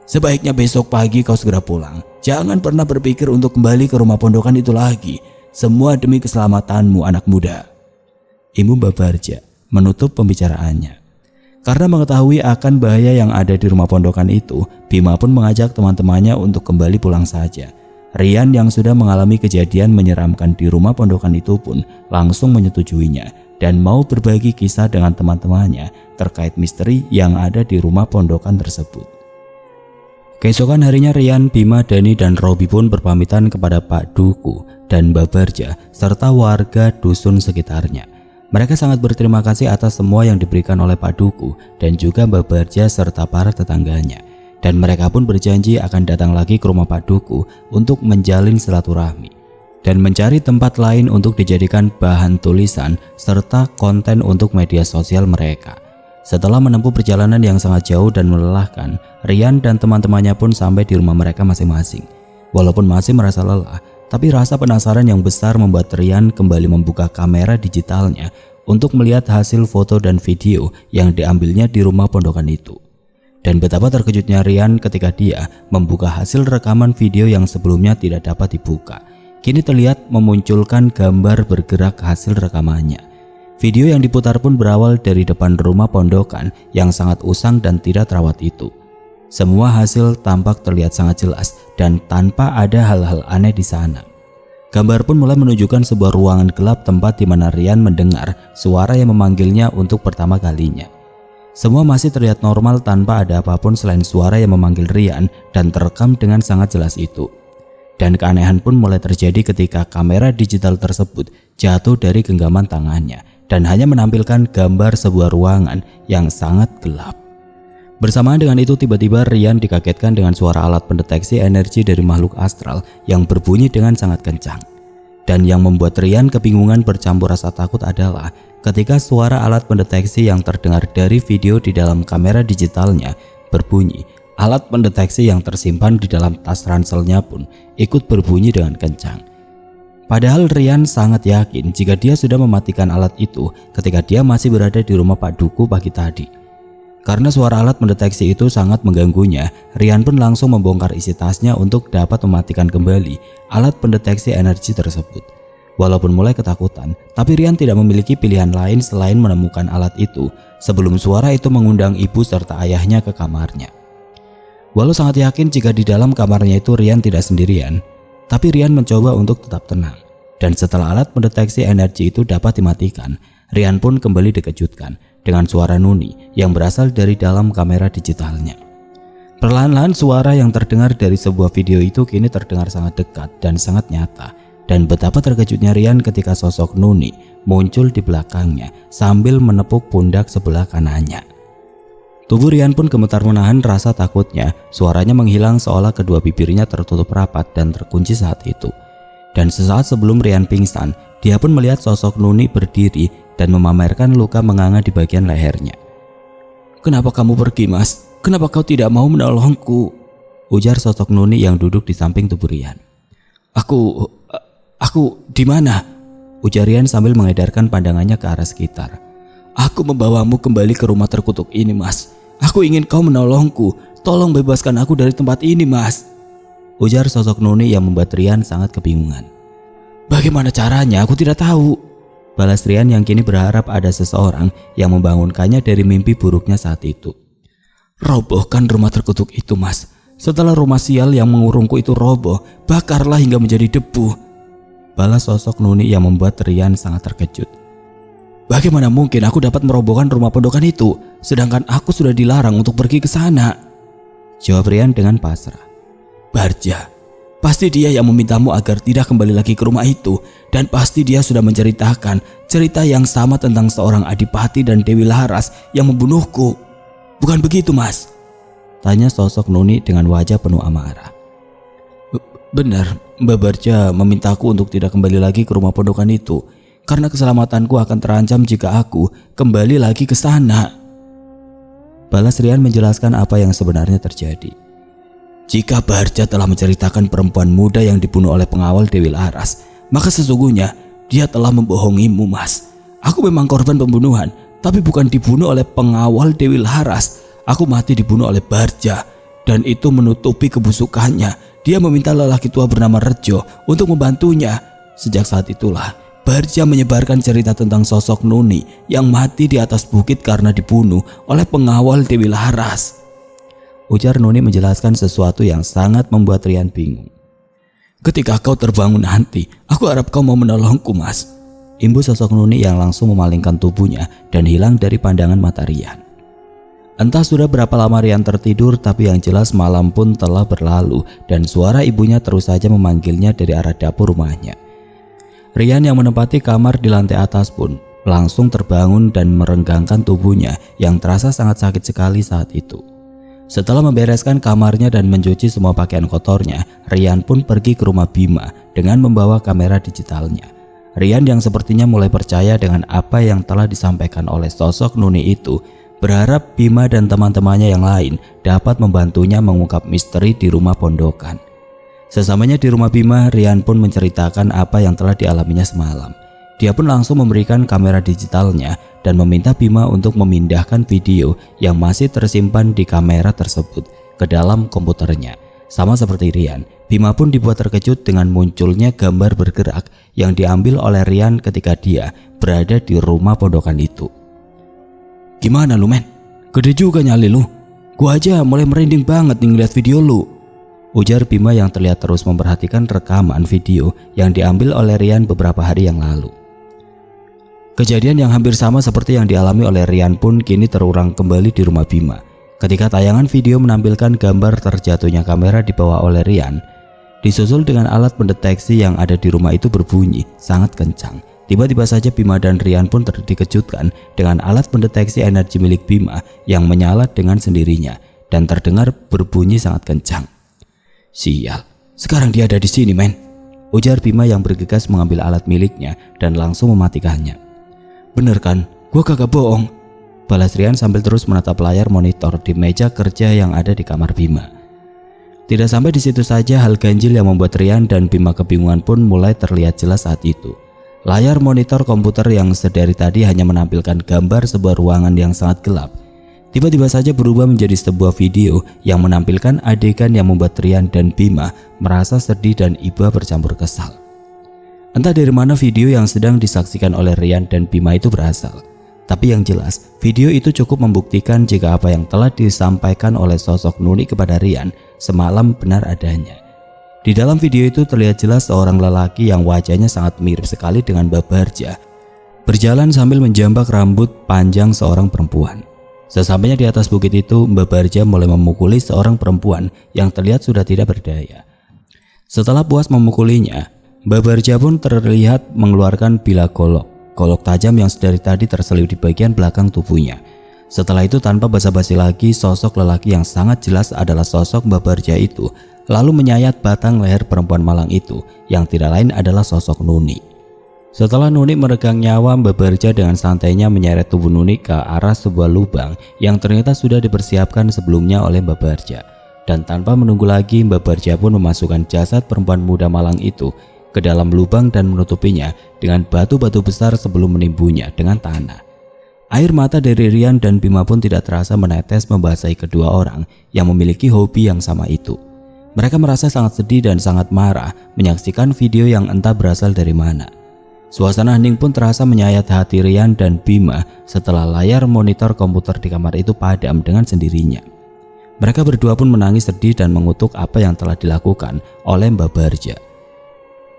Sebaiknya besok pagi kau segera pulang. Jangan pernah berpikir untuk kembali ke rumah pondokan itu lagi. Semua demi keselamatanmu anak muda, Ibu Mbak Barja menutup pembicaraannya. Karena mengetahui akan bahaya yang ada di rumah pondokan itu, Bima pun mengajak teman-temannya untuk kembali pulang saja. Rian yang sudah mengalami kejadian menyeramkan di rumah pondokan itu pun langsung menyetujuinya dan mau berbagi kisah dengan teman-temannya terkait misteri yang ada di rumah pondokan tersebut. Keesokan harinya Rian, Bima, Dani, dan Robi pun berpamitan kepada Pak Duku dan Mbak Barja serta warga dusun sekitarnya. Mereka sangat berterima kasih atas semua yang diberikan oleh Pak Duku dan juga Mbak Barja serta para tetangganya. Dan mereka pun berjanji akan datang lagi ke rumah Pak Duku untuk menjalin silaturahmi dan mencari tempat lain untuk dijadikan bahan tulisan serta konten untuk media sosial mereka. Setelah menempuh perjalanan yang sangat jauh dan melelahkan, Rian dan teman-temannya pun sampai di rumah mereka masing-masing. Walaupun masih merasa lelah, tapi rasa penasaran yang besar membuat Rian kembali membuka kamera digitalnya untuk melihat hasil foto dan video yang diambilnya di rumah pondokan itu. Dan betapa terkejutnya Rian ketika dia membuka hasil rekaman video yang sebelumnya tidak dapat dibuka. Kini terlihat memunculkan gambar bergerak hasil rekamannya. Video yang diputar pun berawal dari depan rumah pondokan yang sangat usang dan tidak terawat itu. Semua hasil tampak terlihat sangat jelas dan tanpa ada hal-hal aneh di sana. Gambar pun mulai menunjukkan sebuah ruangan gelap tempat di mana Rian mendengar suara yang memanggilnya untuk pertama kalinya. Semua masih terlihat normal tanpa ada apapun selain suara yang memanggil Rian dan terekam dengan sangat jelas itu. Dan keanehan pun mulai terjadi ketika kamera digital tersebut jatuh dari genggaman tangannya dan hanya menampilkan gambar sebuah ruangan yang sangat gelap. Bersamaan dengan itu tiba-tiba Rian dikagetkan dengan suara alat pendeteksi energi dari makhluk astral yang berbunyi dengan sangat kencang. Dan yang membuat Rian kebingungan bercampur rasa takut adalah ketika suara alat pendeteksi yang terdengar dari video di dalam kamera digitalnya berbunyi, alat pendeteksi yang tersimpan di dalam tas ranselnya pun ikut berbunyi dengan kencang. Padahal Rian sangat yakin jika dia sudah mematikan alat itu ketika dia masih berada di rumah Pak Duku pagi tadi. Karena suara alat mendeteksi itu sangat mengganggunya, Rian pun langsung membongkar isi tasnya untuk dapat mematikan kembali alat pendeteksi energi tersebut. Walaupun mulai ketakutan, tapi Rian tidak memiliki pilihan lain selain menemukan alat itu sebelum suara itu mengundang ibu serta ayahnya ke kamarnya. Walau sangat yakin jika di dalam kamarnya itu Rian tidak sendirian, tapi Rian mencoba untuk tetap tenang. Dan setelah alat mendeteksi energi itu dapat dimatikan, Rian pun kembali dikejutkan dengan suara Nuni yang berasal dari dalam kamera digitalnya. Perlahan-lahan suara yang terdengar dari sebuah video itu kini terdengar sangat dekat dan sangat nyata. Dan betapa terkejutnya Rian ketika sosok Nuni muncul di belakangnya sambil menepuk pundak sebelah kanannya. Tubuh Rian pun gemetar menahan rasa takutnya. Suaranya menghilang seolah kedua bibirnya tertutup rapat dan terkunci saat itu. Dan sesaat sebelum Rian pingsan, dia pun melihat sosok Nuni berdiri dan memamerkan luka menganga di bagian lehernya. "Kenapa kamu pergi, Mas? Kenapa kau tidak mau menolongku?" ujar sosok Nuni yang duduk di samping tubuh Rian. Aku di mana?" ujar Rian sambil mengedarkan pandangannya ke arah sekitar. "Aku membawamu kembali ke rumah terkutuk ini, Mas. Aku ingin kau menolongku. Tolong bebaskan aku dari tempat ini, Mas," ujar sosok Nuni yang membuat Rian sangat kebingungan. "Bagaimana caranya? Aku tidak tahu," balas Rian yang kini berharap ada seseorang yang membangunkannya dari mimpi buruknya saat itu. "Robohkan rumah terkutuk itu, Mas. Setelah rumah sial yang mengurungku itu roboh, bakarlah hingga menjadi debu," balas sosok Nuni yang membuat Rian sangat terkejut. "Bagaimana mungkin aku dapat merobohkan rumah pondokan itu, sedangkan aku sudah dilarang untuk pergi ke sana?" jawab Rian dengan pasrah. "Barja, pasti dia yang memintamu agar tidak kembali lagi ke rumah itu, dan pasti dia sudah menceritakan cerita yang sama tentang seorang Adipati dan Dewi Laras yang membunuhku. Bukan begitu, Mas?" tanya sosok Nuni dengan wajah penuh amarah. "Benar, Mbak Barja memintaku untuk tidak kembali lagi ke rumah pondokan itu, karena keselamatanku akan terancam jika aku kembali lagi ke sana," balas Rian menjelaskan apa yang sebenarnya terjadi. "Jika Barja telah menceritakan perempuan muda yang dibunuh oleh pengawal Dewi Laras, maka sesungguhnya dia telah membohongimu, Mas. Aku memang korban pembunuhan, tapi bukan dibunuh oleh pengawal Dewi Laras. Aku mati dibunuh oleh Barja, dan itu menutupi kebusukannya. Dia meminta lelaki tua bernama Rejo untuk membantunya. Sejak saat itulah Barja menyebarkan cerita tentang sosok Nuni yang mati di atas bukit karena dibunuh oleh pengawal Dewi Laras," ujar Nuni menjelaskan sesuatu yang sangat membuat Rian bingung. "Ketika kau terbangun nanti, aku harap kau mau menolongku, Mas," imbu sosok Nuni yang langsung memalingkan tubuhnya dan hilang dari pandangan mata Rian. Entah sudah berapa lama Rian tertidur, tapi yang jelas malam pun telah berlalu dan suara ibunya terus saja memanggilnya dari arah dapur rumahnya. Rian yang menempati kamar di lantai atas pun langsung terbangun dan merenggangkan tubuhnya yang terasa sangat sakit sekali saat itu. Setelah membereskan kamarnya dan mencuci semua pakaian kotornya, Rian pun pergi ke rumah Bima dengan membawa kamera digitalnya. Rian yang sepertinya mulai percaya dengan apa yang telah disampaikan oleh sosok Nuni itu, berharap Bima dan teman-temannya yang lain dapat membantunya mengungkap misteri di rumah pondokan. Sesamanya di rumah Bima, Rian pun menceritakan apa yang telah dialaminya semalam. Dia pun langsung memberikan kamera digitalnya dan meminta Bima untuk memindahkan video yang masih tersimpan di kamera tersebut ke dalam komputernya. Sama seperti Rian, Bima pun dibuat terkejut dengan munculnya gambar bergerak yang diambil oleh Rian ketika dia berada di rumah pondokan itu. "Gimana lu men? Gede juga nyali lu. Gua aja mulai merinding banget nih ngeliat video lu," ujar Bima yang terlihat terus memperhatikan rekaman video yang diambil oleh Rian beberapa hari yang lalu. Kejadian yang hampir sama seperti yang dialami oleh Rian pun kini terulang kembali di rumah Bima. Ketika tayangan video menampilkan gambar terjatuhnya kamera dibawa oleh Rian, disusul dengan alat pendeteksi yang ada di rumah itu berbunyi sangat kencang. Tiba-tiba saja Bima dan Rian pun dikejutkan dengan alat pendeteksi energi milik Bima yang menyala dengan sendirinya dan terdengar berbunyi sangat kencang. "Sial, sekarang dia ada di sini men," ujar Bima yang bergegas mengambil alat miliknya dan langsung mematikannya. "Bener kan? Gua kagak bohong," balas Rian sambil terus menatap layar monitor di meja kerja yang ada di kamar Bima. Tidak sampai di situ saja, hal ganjil yang membuat Rian dan Bima kebingungan pun mulai terlihat jelas saat itu. Layar monitor komputer yang sedari tadi hanya menampilkan gambar sebuah ruangan yang sangat gelap, tiba-tiba saja berubah menjadi sebuah video yang menampilkan adegan yang membuat Rian dan Bima merasa sedih dan iba bercampur kesal. Entah dari mana video yang sedang disaksikan oleh Rian dan Bima itu berasal. Tapi yang jelas, video itu cukup membuktikan jika apa yang telah disampaikan oleh sosok Nuni kepada Rian semalam benar adanya. Di dalam video itu terlihat jelas seorang lelaki yang wajahnya sangat mirip sekali dengan Babarja, berjalan sambil menjambak rambut panjang seorang perempuan. Sesampainya di atas bukit itu, Babarja mulai memukuli seorang perempuan yang terlihat sudah tidak berdaya. Setelah puas memukulinya, Babarja pun terlihat mengeluarkan bilah golok tajam yang sedari tadi terselip di bagian belakang tubuhnya. Setelah itu tanpa basa-basi lagi, sosok lelaki yang sangat jelas adalah sosok Babarja itu lalu menyayat batang leher perempuan malang itu yang tidak lain adalah sosok Nuni. Setelah Nuni meregang nyawa, Babarja dengan santainya menyeret tubuh Nuni ke arah sebuah lubang yang ternyata sudah dipersiapkan sebelumnya oleh Babarja. Dan tanpa menunggu lagi, Babarja pun memasukkan jasad perempuan muda malang itu ke dalam lubang dan menutupinya dengan batu-batu besar sebelum menimbunya dengan tanah. Air mata dari Rian dan Bima pun tidak terasa menetes membasahi kedua orang yang memiliki hobi yang sama itu. Mereka merasa sangat sedih dan sangat marah menyaksikan video yang entah berasal dari mana. Suasana hening pun terasa menyayat hati Rian dan Bima setelah layar monitor komputer di kamar itu padam dengan sendirinya. Mereka berdua pun menangis sedih dan mengutuk apa yang telah dilakukan oleh Babarja.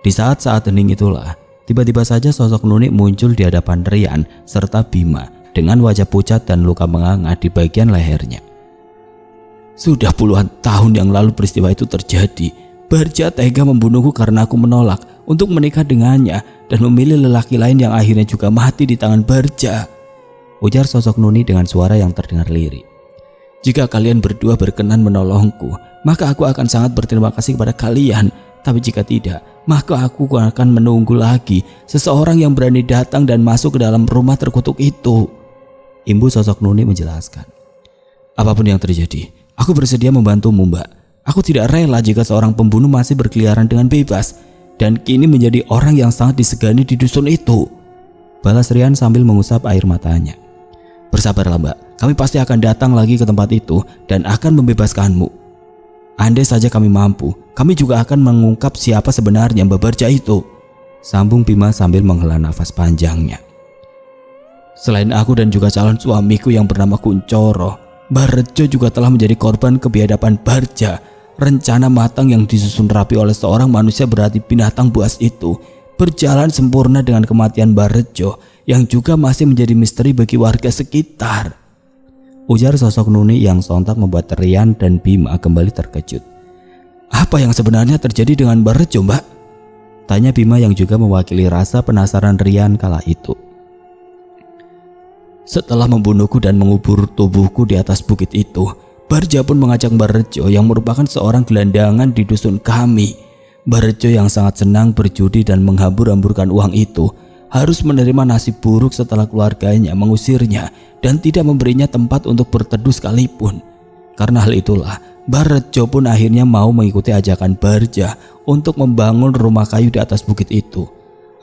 Di saat-saat hening itulah, tiba-tiba saja sosok Nuni muncul di hadapan Rian serta Bima dengan wajah pucat dan luka menganga di bagian lehernya. "Sudah puluhan tahun yang lalu peristiwa itu terjadi. Barja tega membunuhku karena aku menolak untuk menikah dengannya dan memilih lelaki lain yang akhirnya juga mati di tangan Barja," ujar sosok Nuni dengan suara yang terdengar lirih. "Jika kalian berdua berkenan menolongku, maka aku akan sangat berterima kasih kepada kalian. Tapi jika tidak, maka aku akan menunggu lagi seseorang yang berani datang dan masuk ke dalam rumah terkutuk itu," imbu sosok Nuni menjelaskan. "Apapun yang terjadi, aku bersedia membantumu, Mbak. Aku tidak rela jika seorang pembunuh masih berkeliaran dengan bebas dan kini menjadi orang yang sangat disegani di dusun itu," balas Rian sambil mengusap air matanya. "Bersabarlah Mbak, kami pasti akan datang lagi ke tempat itu dan akan membebaskanmu. Andai saja kami mampu, kami juga akan mengungkap siapa sebenarnya Babarja itu," sambung Bima sambil menghela nafas panjangnya. "Selain aku dan juga calon suamiku yang bernama Kuncoro, Barjo juga telah menjadi korban kebiadaban Barja. Rencana matang yang disusun rapi oleh seorang manusia berhati binatang buas itu berjalan sempurna dengan kematian Barjo yang juga masih menjadi misteri bagi warga sekitar," ujar sosok Nuni yang sontak membuat Rian dan Bima kembali terkejut. "Apa yang sebenarnya terjadi dengan Barjo, Mbak?" tanya Bima yang juga mewakili rasa penasaran Rian kala itu. Setelah membunuhku dan mengubur tubuhku di atas bukit itu, Barja pun mengajak Mbah Rejo yang merupakan seorang gelandangan di dusun kami. Mbah Rejo yang sangat senang berjudi dan menghambur-hamburkan uang itu harus menerima nasib buruk setelah keluarganya mengusirnya dan tidak memberinya tempat untuk berteduh sekalipun. Karena hal itulah, Mbah Rejo pun akhirnya mau mengikuti ajakan Barja untuk membangun rumah kayu di atas bukit itu.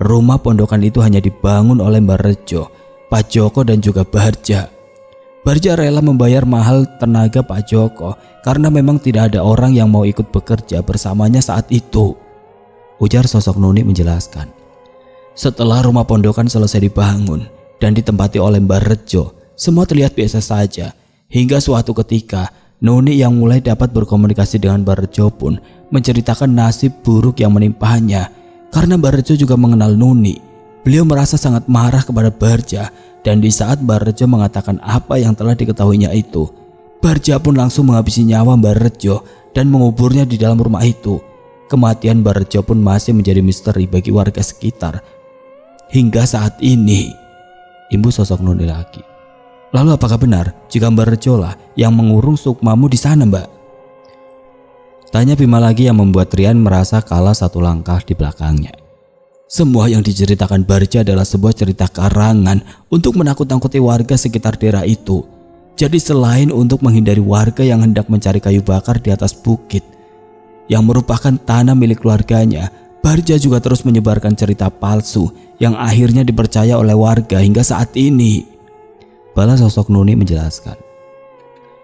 Rumah pondokan itu hanya dibangun oleh Mbah Rejo, Pak Joko dan juga Barja. Barja rela membayar mahal tenaga Pak Joko karena memang tidak ada orang yang mau ikut bekerja bersamanya saat itu. Ujar sosok Nuni menjelaskan. Setelah rumah pondokan selesai dibangun dan ditempati oleh Mbah Rejo, semua terlihat biasa saja. Hingga suatu ketika, Nuni yang mulai dapat berkomunikasi dengan Mbah Rejo pun menceritakan nasib buruk yang menimpanya. Karena Mbah Rejo juga mengenal Nuni, beliau merasa sangat marah kepada Barja. Dan di saat Mbah Rejo mengatakan apa yang telah diketahuinya itu, Barja pun langsung menghabisi nyawa Mbah Rejo dan menguburnya di dalam rumah itu. Kematian Mbah Rejo pun masih menjadi misteri bagi warga sekitar hingga saat ini. Imbu sosok Nuni lagi. Lalu apakah benar jika Mbah Rejo lah yang mengurung sukmamu di sana, Mbak? Tanya Bima lagi yang membuat Rian merasa kalah satu langkah di belakangnya. Semua yang diceritakan Barja adalah sebuah cerita karangan untuk menakut-nakuti warga sekitar daerah itu. Jadi selain untuk menghindari warga yang hendak mencari kayu bakar di atas bukit yang merupakan tanah milik keluarganya, Barja juga terus menyebarkan cerita palsu yang akhirnya dipercaya oleh warga hingga saat ini. Balas sosok Nuni menjelaskan.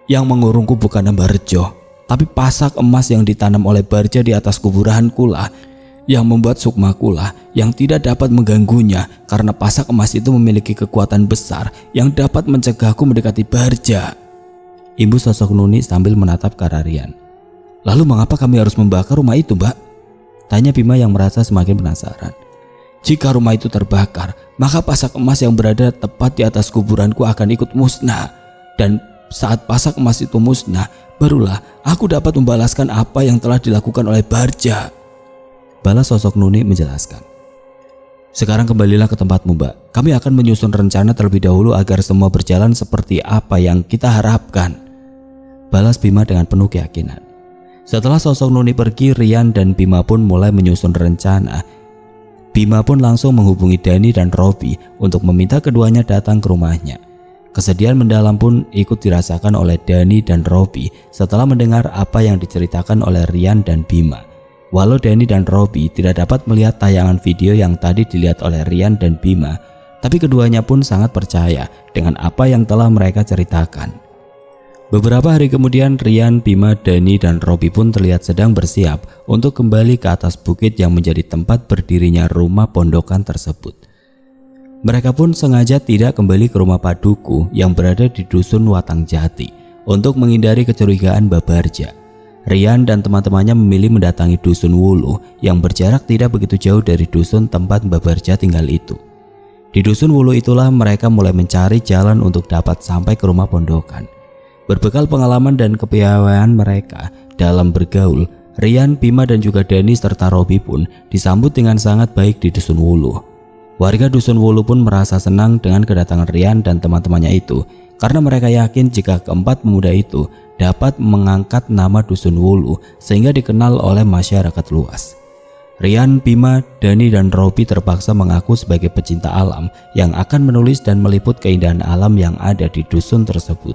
Yang mengurungku bukan Mbah Rejo, tapi pasak emas yang ditanam oleh Barja di atas kuburanku lah yang membuat sukmaku lah yang tidak dapat mengganggunya, karena pasak emas itu memiliki kekuatan besar yang dapat mencegahku mendekati Barja. Imbu sosok Nuni sambil menatap ke arah Rian. Lalu mengapa kami harus membakar rumah itu, Mbak? Tanya Bima yang merasa semakin penasaran. Jika rumah itu terbakar, maka pasak emas yang berada tepat di atas kuburanku akan ikut musnah. Dan saat pasak emas itu musnah, barulah aku dapat membalaskan apa yang telah dilakukan oleh Barja. Balas sosok Nuni menjelaskan. Sekarang kembalilah ke tempatmu, Mbak. Kami akan menyusun rencana terlebih dahulu agar semua berjalan seperti apa yang kita harapkan. Balas Bima dengan penuh keyakinan. Setelah sosok Nuni pergi, Rian dan Bima pun mulai menyusun rencana. Bima pun langsung menghubungi Dani dan Robi untuk meminta keduanya datang ke rumahnya. Kesedihan mendalam pun ikut dirasakan oleh Dani dan Robi setelah mendengar apa yang diceritakan oleh Rian dan Bima. Walau Dani dan Robi tidak dapat melihat tayangan video yang tadi dilihat oleh Rian dan Bima, tapi keduanya pun sangat percaya dengan apa yang telah mereka ceritakan. Beberapa hari kemudian, Rian, Bima, Dani, dan Robi pun terlihat sedang bersiap untuk kembali ke atas bukit yang menjadi tempat berdirinya rumah pondokan tersebut. Mereka pun sengaja tidak kembali ke rumah Paduku yang berada di dusun Watang Jati untuk menghindari kecurigaan Mbah Barja. Rian dan teman-temannya memilih mendatangi dusun Wulu yang berjarak tidak begitu jauh dari dusun tempat Mbah Barja tinggal itu. Di dusun Wulu itulah mereka mulai mencari jalan untuk dapat sampai ke rumah pondokan. Berbekal pengalaman dan kepiawaian mereka dalam bergaul, Rian, Bima, dan juga Dani serta Robi pun disambut dengan sangat baik di dusun Wulu. Warga dusun Wulu pun merasa senang dengan kedatangan Rian dan teman-temannya itu, karena mereka yakin jika keempat pemuda itu dapat mengangkat nama dusun Wulu sehingga dikenal oleh masyarakat luas. Rian, Bima, Dani, dan Robi terpaksa mengaku sebagai pecinta alam yang akan menulis dan meliput keindahan alam yang ada di dusun tersebut.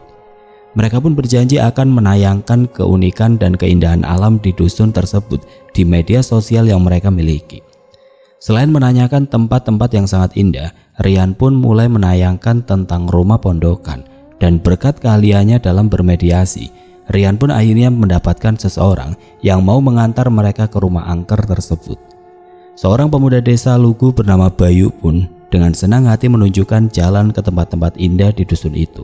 Mereka pun berjanji akan menayangkan keunikan dan keindahan alam di dusun tersebut di media sosial yang mereka miliki. Selain menanyakan tempat-tempat yang sangat indah, Rian pun mulai menayangkan tentang rumah pondokan. Dan berkat keahliannya dalam bermediasi, Rian pun akhirnya mendapatkan seseorang yang mau mengantar mereka ke rumah angker tersebut. Seorang pemuda desa Lugu bernama Bayu pun dengan senang hati menunjukkan jalan ke tempat-tempat indah di dusun itu.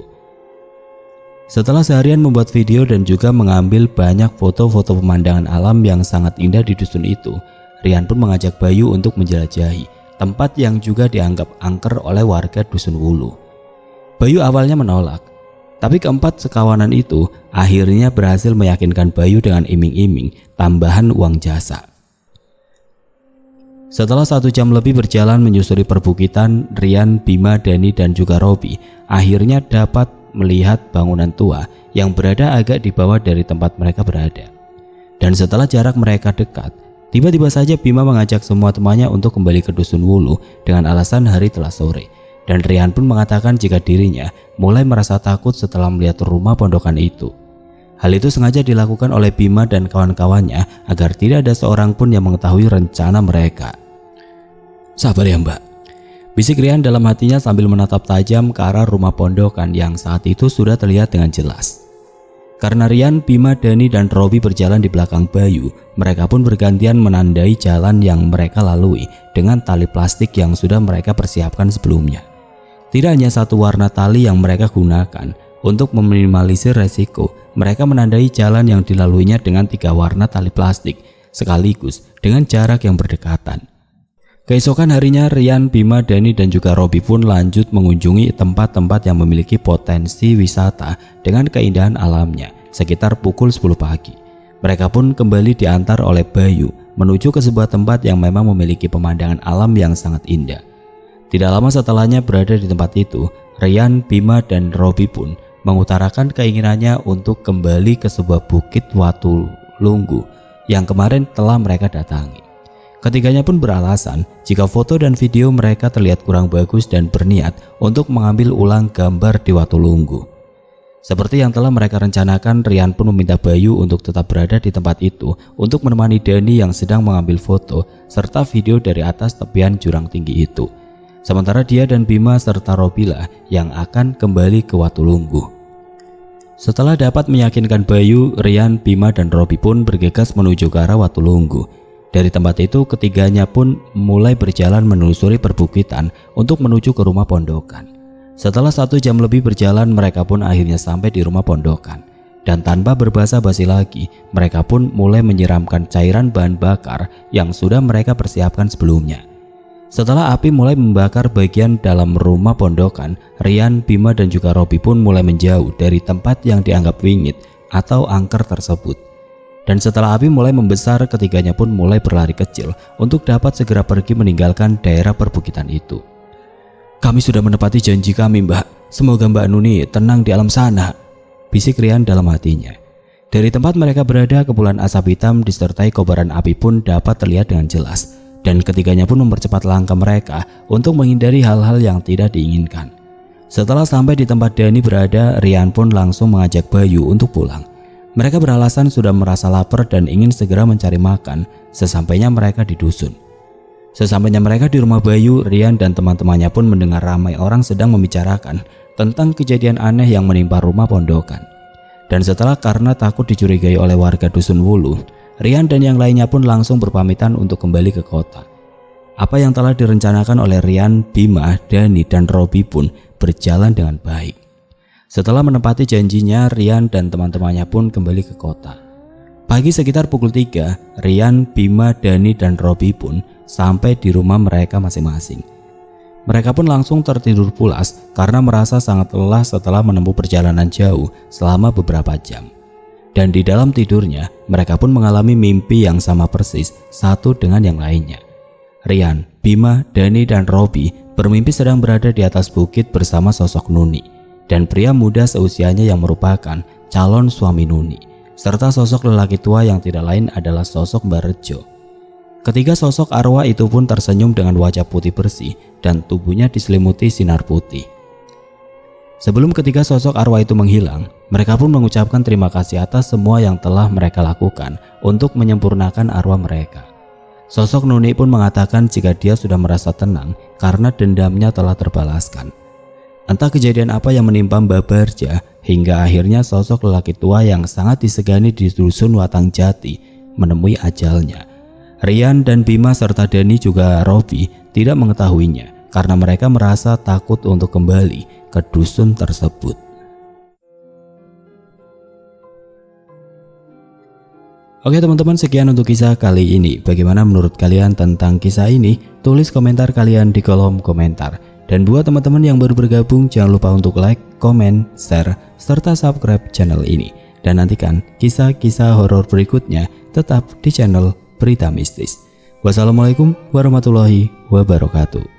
Setelah seharian membuat video dan juga mengambil banyak foto-foto pemandangan alam yang sangat indah di dusun itu, Rian pun mengajak Bayu untuk menjelajahi tempat yang juga dianggap angker oleh warga dusun Wulu. Bayu awalnya menolak, tapi keempat sekawanan itu akhirnya berhasil meyakinkan Bayu dengan iming-iming tambahan uang jasa. Setelah 1 jam lebih berjalan menyusuri perbukitan, Rian, Bima, Dani, dan juga Robi akhirnya dapat melihat bangunan tua yang berada agak di bawah dari tempat mereka berada. Dan setelah jarak mereka dekat, tiba-tiba saja Bima mengajak semua temannya untuk kembali ke Dusun Wulu dengan alasan hari telah sore. Dan Rian pun mengatakan jika dirinya mulai merasa takut setelah melihat rumah pondokan itu. Hal itu sengaja dilakukan oleh Bima dan kawan-kawannya agar tidak ada seorang pun yang mengetahui rencana mereka. "Sabar ya Mbak," bisik Rian dalam hatinya sambil menatap tajam ke arah rumah pondokan yang saat itu sudah terlihat dengan jelas. Karena Rian, Bima, Dani, dan Robi berjalan di belakang Bayu, mereka pun bergantian menandai jalan yang mereka lalui dengan tali plastik yang sudah mereka persiapkan sebelumnya. Tidak hanya satu warna tali yang mereka gunakan. Untuk meminimalisir resiko, mereka menandai jalan yang dilaluinya dengan 3 warna tali plastik sekaligus dengan jarak yang berdekatan. Keesokan harinya, Rian, Bima, Dani, dan juga Robi pun lanjut mengunjungi tempat-tempat yang memiliki potensi wisata dengan keindahan alamnya sekitar pukul 10 pagi. Mereka pun kembali diantar oleh Bayu menuju ke sebuah tempat yang memang memiliki pemandangan alam yang sangat indah. Tidak lama setelahnya berada di tempat itu, Rian, Bima, dan Robi pun mengutarakan keinginannya untuk kembali ke sebuah bukit Watulunggu yang kemarin telah mereka datangi. Ketiganya pun beralasan jika foto dan video mereka terlihat kurang bagus dan berniat untuk mengambil ulang gambar di Watulunggu. Seperti yang telah mereka rencanakan, Rian pun meminta Bayu untuk tetap berada di tempat itu untuk menemani Dani yang sedang mengambil foto serta video dari atas tepian jurang tinggi itu. Sementara dia dan Bima serta Robila yang akan kembali ke Watulunggu. Setelah dapat meyakinkan Bayu, Rian, Bima, dan Robi pun bergegas menuju ke arah Watulunggu. Dari tempat itu, ketiganya pun mulai berjalan menelusuri perbukitan untuk menuju ke rumah pondokan. Setelah 1 jam lebih berjalan, mereka pun akhirnya sampai di rumah pondokan. Dan tanpa berbasa-basi lagi, mereka pun mulai menyiramkan cairan bahan bakar yang sudah mereka persiapkan sebelumnya. Setelah api mulai membakar bagian dalam rumah pondokan, Rian, Bima, dan juga Robi pun mulai menjauh dari tempat yang dianggap wingit atau angker tersebut. Dan setelah api mulai membesar, ketiganya pun mulai berlari kecil untuk dapat segera pergi meninggalkan daerah perbukitan itu. "Kami sudah menepati janji kami, Mbak. Semoga Mbak Nuni tenang di alam sana," bisik Rian dalam hatinya. Dari tempat mereka berada, kepulan asap hitam disertai kobaran api pun dapat terlihat dengan jelas. Dan ketiganya pun mempercepat langkah mereka untuk menghindari hal-hal yang tidak diinginkan. Setelah sampai di tempat Dani berada, Rian pun langsung mengajak Bayu untuk pulang. Mereka beralasan sudah merasa lapar dan ingin segera mencari makan sesampainya mereka di dusun. Sesampainya mereka di rumah Bayu, Rian dan teman-temannya pun mendengar ramai orang sedang membicarakan tentang kejadian aneh yang menimpa rumah pondokan. Dan setelah karena takut dicurigai oleh warga Dusun Wulu, Rian dan yang lainnya pun langsung berpamitan untuk kembali ke kota. Apa yang telah direncanakan oleh Rian, Bima, Dani, dan Robi pun berjalan dengan baik. Setelah menepati janjinya, Rian dan teman-temannya pun kembali ke kota. Pagi sekitar pukul 3, Rian, Bima, Dani, dan Robi pun sampai di rumah mereka masing-masing. Mereka pun langsung tertidur pulas karena merasa sangat lelah setelah menempuh perjalanan jauh selama beberapa jam. Dan di dalam tidurnya, mereka pun mengalami mimpi yang sama persis satu dengan yang lainnya. Rian, Bima, Dani, dan Robi bermimpi sedang berada di atas bukit bersama sosok Nuni dan pria muda seusianya yang merupakan calon suami Nuni, serta sosok lelaki tua yang tidak lain adalah sosok Mbak Rejo. Ketiga sosok arwah itu pun tersenyum dengan wajah putih bersih dan tubuhnya diselimuti sinar putih. Sebelum ketiga sosok arwah itu menghilang, mereka pun mengucapkan terima kasih atas semua yang telah mereka lakukan untuk menyempurnakan arwah mereka. Sosok Nuni pun mengatakan jika dia sudah merasa tenang karena dendamnya telah terbalaskan. Entah kejadian apa yang menimpa Mbak Barja hingga akhirnya sosok lelaki tua yang sangat disegani di dusun Watang Jati menemui ajalnya. Rian dan Bima serta Dani juga Robi tidak mengetahuinya karena mereka merasa takut untuk kembali ke dusun tersebut. Oke teman-teman, sekian untuk kisah kali ini. Bagaimana menurut kalian tentang kisah ini? Tulis komentar kalian di kolom komentar. Dan buat teman-teman yang baru bergabung, jangan lupa untuk like, komen, share, serta subscribe channel ini. Dan nantikan kisah-kisah horor berikutnya tetap di channel Berita Mistis. Wassalamualaikum warahmatullahi wabarakatuh.